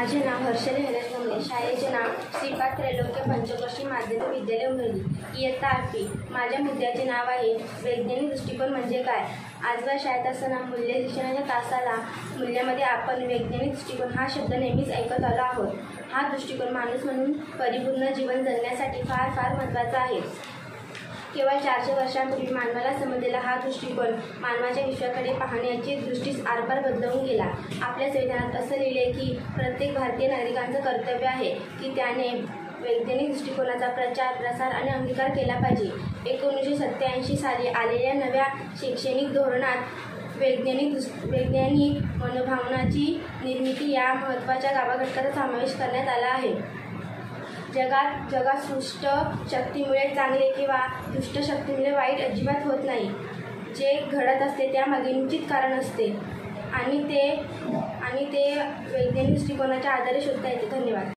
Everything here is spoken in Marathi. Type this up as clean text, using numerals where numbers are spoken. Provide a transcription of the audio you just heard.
माझे नाव हर्षल हैदर गमले. शाळेचे नाव श्रीपाद त्रैलोक्य पंचवर्षीय माध्यमिक विद्यालय उमरली. इयत्ता 8वी. माझ्या मुद्द्याचे नाव आहे वैज्ञानिक दृष्टिकोन म्हणजे काय. आजवर शाळेत असताना मूल्य शिक्षणाच्या तासाला मूल्यामध्ये आपण वैज्ञानिक दृष्टिकोन हा शब्द नेहमीच ऐकत आलो आहोत. हा दृष्टिकोन माणूस म्हणून परिपूर्ण जीवन जगण्यासाठी फार फार महत्त्वाचा आहे. केवळ 400 वर्षांपूर्वी मानवाला समजलेला हा दृष्टिकोन मानवाच्या विश्वाकडे पाहण्याची दृष्टीच आरपार बदलवून गेला. आपल्या संविधानात असं लिहिले की प्रत्येक भारतीय नागरिकांचं कर्तव्य आहे की त्याने वैज्ञानिक दृष्टिकोनाचा प्रचार, प्रसार आणि अंगीकार केला पाहिजे. 1987 साली आलेल्या नव्या शैक्षणिक धोरणात वैज्ञानिक मनोभावनाची निर्मिती या महत्त्वाच्या गाभाघटकाचा समावेश करण्यात आला आहे. जगात सृष्ट शक्तीमुळे चांगले किंवा दुष्ट शक्तीमुळे वाईट अजिबात होत नाही. जे घडत असते त्यामागे निश्चित कारण असते आणि ते वैज्ञानिक दृष्टिकोनाच्या आधारे शोधता येते. धन्यवाद.